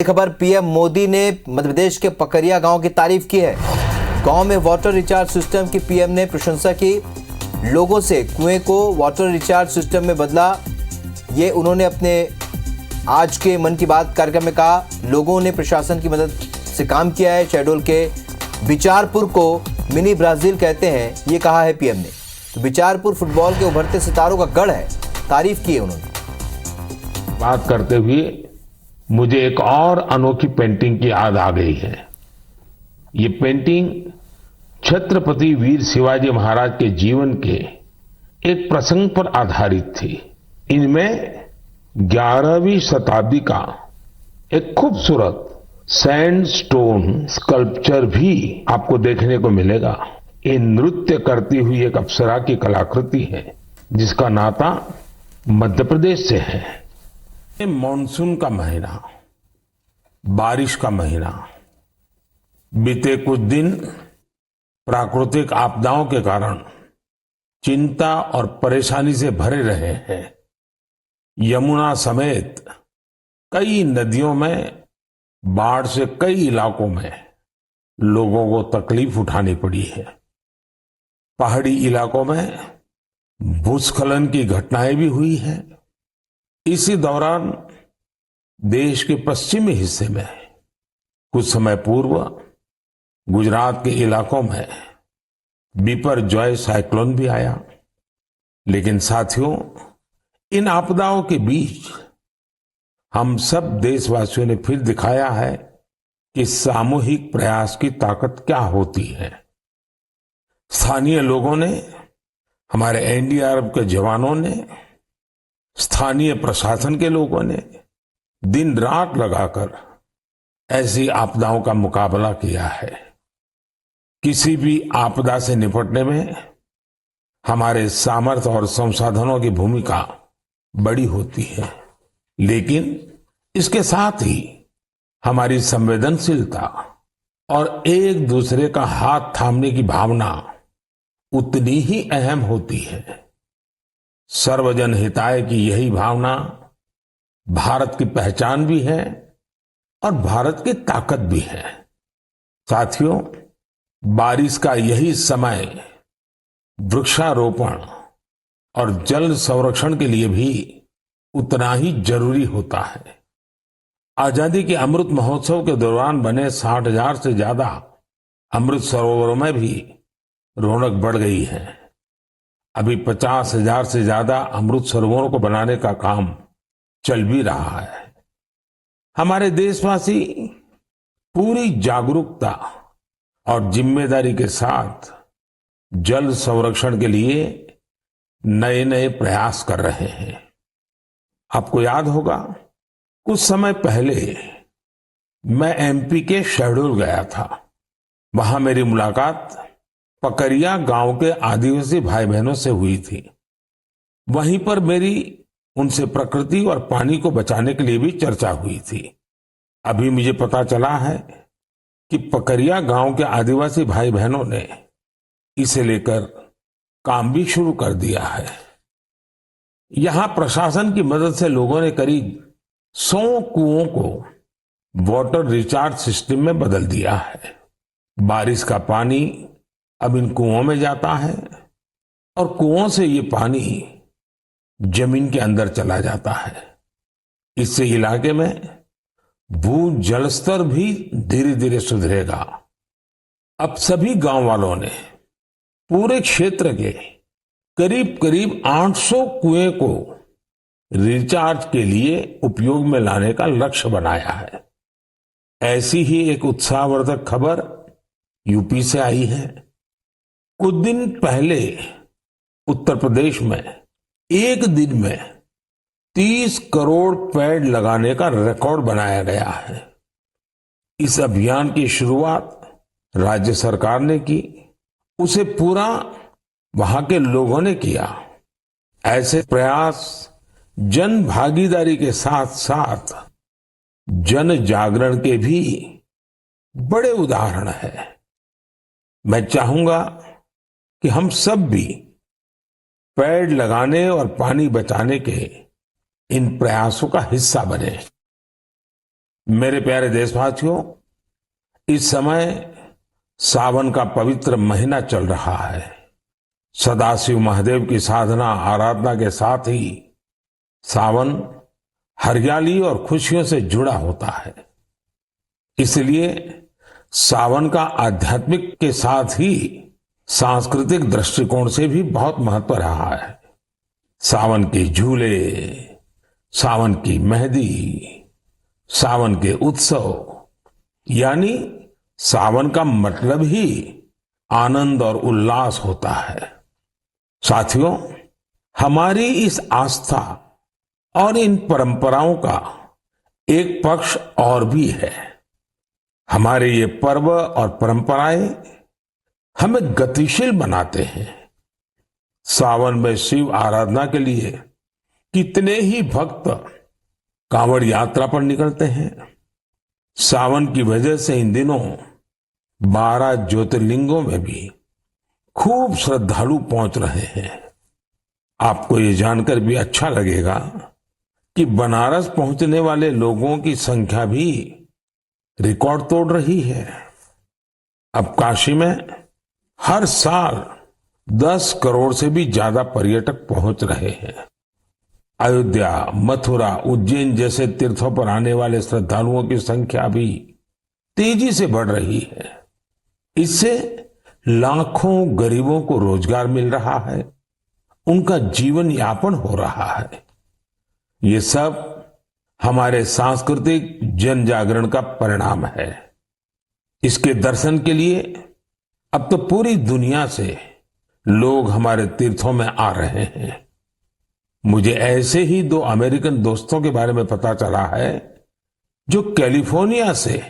खबर पीएम मोदी ने मध्य प्रदेश के पकरिया गांव की तारीफ की है। गांव में वाटर रिचार्ज सिस्टम की पीएम ने प्रशंसा की। लोगों से कुएं को वाटर रिचार्ज सिस्टम में बदला, ये उन्होंने अपने आज के मन की बात कार्यक्रम में कहा। लोगों ने प्रशासन की मदद से काम किया है। शहडोल के बिचारपुर को मिनी ब्राजील कहते हैं, ये कहा है पीएम ने। तो बिचारपुर फुटबॉल के उभरते सितारों का गढ़ है, तारीफ की है उन्होंने। बात करते हुए मुझे एक और अनोखी पेंटिंग की याद आ गई है। ये पेंटिंग छत्रपति वीर शिवाजी महाराज के जीवन के एक प्रसंग पर आधारित थी। इनमें 11वीं शताब्दी का एक खूबसूरत सैंडस्टोन स्कल्पचर भी आपको देखने को मिलेगा। ये नृत्य करती हुई एक अप्सरा की कलाकृति है, जिसका नाता मध्य प्रदेश से है। मॉनसून का महीना, बारिश का महीना, बीते कुछ दिन प्राकृतिक आपदाओं के कारण चिंता और परेशानी से भरे रहे हैं। यमुना समेत कई नदियों में बाढ़ से कई इलाकों में लोगों को तकलीफ उठानी पड़ी है। पहाड़ी इलाकों में भूस्खलन की घटनाएं भी हुई है। इसी दौरान देश के पश्चिमी हिस्से में कुछ समय पूर्व गुजरात के इलाकों में बिपरजॉय साइक्लोन भी आया। लेकिन साथियों, इन आपदाओं के बीच हम सब देशवासियों ने फिर दिखाया है कि सामूहिक प्रयास की ताकत क्या होती है। स्थानीय लोगों ने, हमारे एनडीआरएफ के जवानों ने, स्थानीय प्रशासन के लोगों ने दिन रात लगाकर ऐसी आपदाओं का मुकाबला किया है। किसी भी आपदा से निपटने में हमारे सामर्थ्य और संसाधनों की भूमिका बड़ी होती है, लेकिन इसके साथ ही हमारी संवेदनशीलता और एक दूसरे का हाथ थामने की भावना उतनी ही अहम होती है। सर्वजन हिताय की यही भावना भारत की पहचान भी है और भारत की ताकत भी है। साथियों, बारिश का यही समय वृक्षारोपण और जल संरक्षण के लिए भी उतना ही जरूरी होता है। आजादी के अमृत महोत्सव के दौरान बने 60,000 से ज्यादा अमृत सरोवरों में भी रौनक बढ़ गई है। अभी 50,000 से ज्यादा अमृत सरोवरों को बनाने का काम चल भी रहा है। हमारे देशवासी पूरी जागरूकता और जिम्मेदारी के साथ जल संरक्षण के लिए नए नए प्रयास कर रहे हैं। आपको याद होगा, कुछ समय पहले मैं एमपी के शहडोल गया था। वहां मेरी मुलाकात पकरिया गांव के आदिवासी भाई बहनों से हुई थी। वहीं पर मेरी उनसे प्रकृति और पानी को बचाने के लिए भी चर्चा हुई थी। अभी मुझे पता चला है कि पकरिया गांव के आदिवासी भाई बहनों ने इसे लेकर काम भी शुरू कर दिया है। यहां प्रशासन की मदद से लोगों ने करीब 100 कुओं को वाटर रिचार्ज सिस्टम में बदल दिया है। बारिश का पानी अब इन कुओं में जाता है और कुओं से ये पानी जमीन के अंदर चला जाता है। इससे इलाके में भू जलस्तर भी धीरे धीरे सुधरेगा। अब सभी गांव वालों ने पूरे क्षेत्र के करीब करीब 800 कुएं को रिचार्ज के लिए उपयोग में लाने का लक्ष्य बनाया है। ऐसी ही एक उत्साहवर्धक खबर यूपी से आई है। कुछ दिन पहले उत्तर प्रदेश में एक दिन में 30 करोड़ पेड़ लगाने का रिकॉर्ड बनाया गया है। इस अभियान की शुरुआत राज्य सरकार ने की, उसे पूरा वहां के लोगों ने किया। ऐसे प्रयास जन भागीदारी के साथ साथ जन जागरण के भी बड़े उदाहरण है। मैं चाहूंगा कि हम सब भी पेड़ लगाने और पानी बचाने के इन प्रयासों का हिस्सा बने। मेरे प्यारे देशवासियों, इस समय सावन का पवित्र महीना चल रहा है। सदाशिव महादेव की साधना आराधना के साथ ही सावन हरियाली और खुशियों से जुड़ा होता है। इसलिए सावन का आध्यात्मिक के साथ ही सांस्कृतिक दृष्टिकोण से भी बहुत महत्व रहा है। सावन के झूले, सावन की मेहंदी, सावन के उत्सव, यानी सावन का मतलब ही आनंद और उल्लास होता है। साथियों, हमारी इस आस्था और इन परंपराओं का एक पक्ष और भी है। हमारे ये पर्व और परंपराएं हमें गतिशील बनाते हैं। सावन में शिव आराधना के लिए कितने ही भक्त कांवड़ यात्रा पर निकलते हैं। सावन की वजह से इन दिनों 12 ज्योतिर्लिंगों में भी खूब श्रद्धालु पहुंच रहे हैं। आपको ये जानकर भी अच्छा लगेगा कि बनारस पहुंचने वाले लोगों की संख्या भी रिकॉर्ड तोड़ रही है। अब काशी में हर साल 10 करोड़ से भी ज्यादा पर्यटक पहुंच रहे हैं। अयोध्या, मथुरा, उज्जैन जैसे तीर्थों पर आने वाले श्रद्धालुओं की संख्या भी तेजी से बढ़ रही है। इससे लाखों गरीबों को रोजगार मिल रहा है, उनका जीवन यापन हो रहा है। ये सब हमारे सांस्कृतिक जन जागरण का परिणाम है। इसके दर्शन के लिए अब तो पूरी दुनिया से लोग हमारे तीर्थों में आ रहे हैं। मुझे ऐसे ही 2 अमेरिकन दोस्तों के बारे में पता चला है जो कैलिफोर्निया से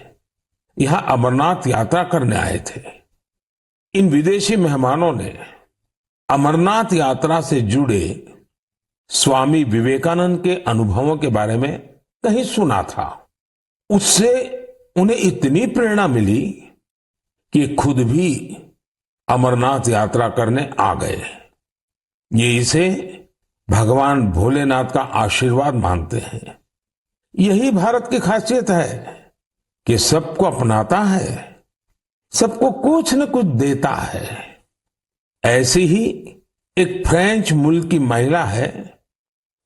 यहां अमरनाथ यात्रा करने आए थे। इन विदेशी मेहमानों ने अमरनाथ यात्रा से जुड़े स्वामी विवेकानंद के अनुभवों के बारे में कहीं सुना था। उससे उन्हें इतनी प्रेरणा मिली कि खुद भी अमरनाथ यात्रा करने आ गए। ये इसे भगवान भोलेनाथ का आशीर्वाद मानते हैं। यही भारत की खासियत है कि सबको अपनाता है, सबको कुछ न कुछ देता है। ऐसी ही एक फ्रेंच मूल की महिला है,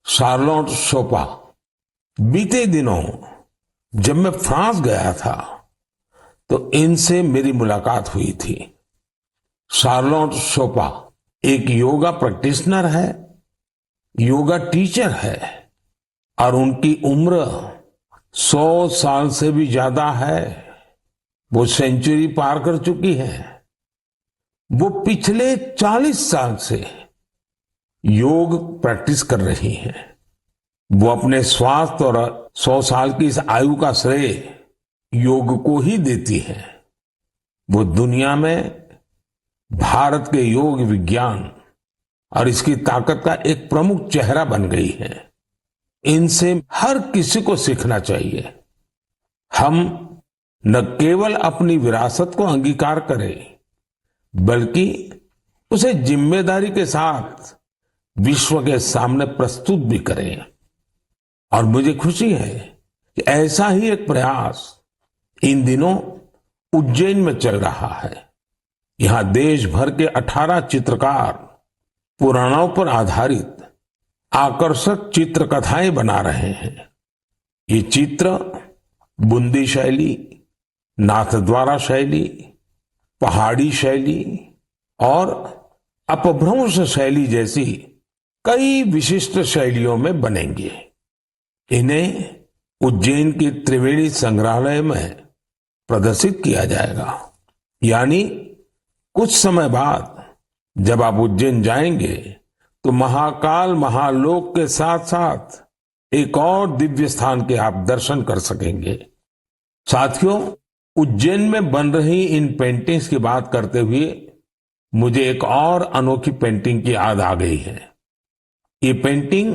शार्लोट शोपा। बीते दिनों जब मैं फ्रांस गया था तो इनसे मेरी मुलाकात हुई थी। शार्लोट शोपा एक योगा प्रैक्टिशनर है, योगा टीचर है और उनकी उम्र 100 साल से भी ज्यादा है। वो सेंचुरी पार कर चुकी है। वो पिछले 40 साल से योग प्रैक्टिस कर रही हैं। वो अपने स्वास्थ्य और 100 साल की इस आयु का श्रेय योग को ही देती है। वो दुनिया में भारत के योग विज्ञान और इसकी ताकत का एक प्रमुख चेहरा बन गई है। इनसे हर किसी को सीखना चाहिए। हम न केवल अपनी विरासत को अंगीकार करें, बल्कि उसे जिम्मेदारी के साथ विश्व के सामने प्रस्तुत भी करें। और मुझे खुशी है कि ऐसा ही एक प्रयास इन दिनों उज्जैन में चल रहा है। यहां देश भर के 18 चित्रकार पुराणों पर आधारित आकर्षक चित्र कथाएं बना रहे हैं। ये चित्र बूंदी शैली, नाथद्वारा शैली, पहाड़ी शैली और अपभ्रंश शैली जैसी कई विशिष्ट शैलियों में बनेंगे। इन्हें उज्जैन की त्रिवेणी संग्रहालय में प्रदर्शित किया जाएगा। यानी कुछ समय बाद जब आप उज्जैन जाएंगे तो महाकाल महालोक के साथ साथ एक और दिव्य स्थान के आप दर्शन कर सकेंगे। साथियों, उज्जैन में बन रही इन पेंटिंग्स की बात करते हुए मुझे एक और अनोखी पेंटिंग की याद आ गई है। ये पेंटिंग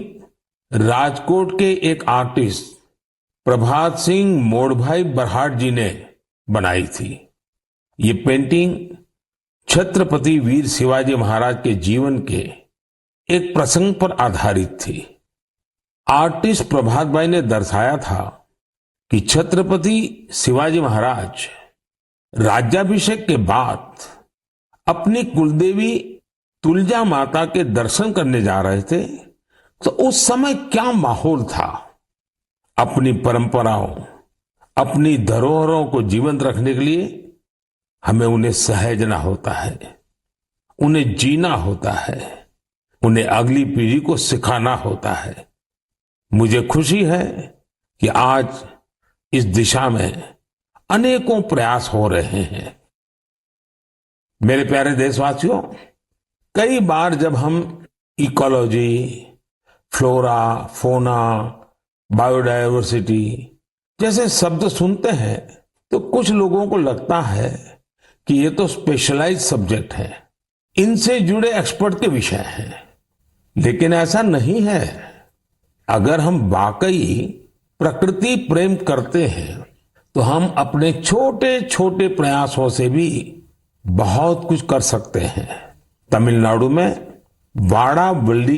राजकोट के एक आर्टिस्ट प्रभात सिंह मोड़भाई बरहाट जी ने बनाई थी। ये पेंटिंग छत्रपति वीर शिवाजी महाराज के जीवन के एक प्रसंग पर आधारित थी। आर्टिस्ट प्रभात भाई ने दर्शाया था कि छत्रपति शिवाजी महाराज राज्याभिषेक के बाद अपनी कुलदेवी तुलजा माता के दर्शन करने जा रहे थे, तो उस समय क्या माहौल था। अपनी परंपराओं, अपनी धरोहरों को जीवंत रखने के लिए हमें उन्हें सहेजना होता है, उन्हें जीना होता है, उन्हें अगली पीढ़ी को सिखाना होता है। मुझे खुशी है कि आज इस दिशा में अनेकों प्रयास हो रहे हैं। मेरे प्यारे देशवासियों, कई बार जब हम इकोलॉजी, फ्लोरा, फोना, बायोडायवर्सिटी जैसे शब्द सुनते हैं तो कुछ लोगों को लगता है कि ये तो स्पेशलाइज्ड सब्जेक्ट है, इनसे जुड़े एक्सपर्ट के विषय हैं। लेकिन ऐसा नहीं है। अगर हम वाकई प्रकृति प्रेम करते हैं तो हम अपने छोटे छोटे प्रयासों से भी बहुत कुछ कर सकते हैं। तमिलनाडु में वाड़ावल्ली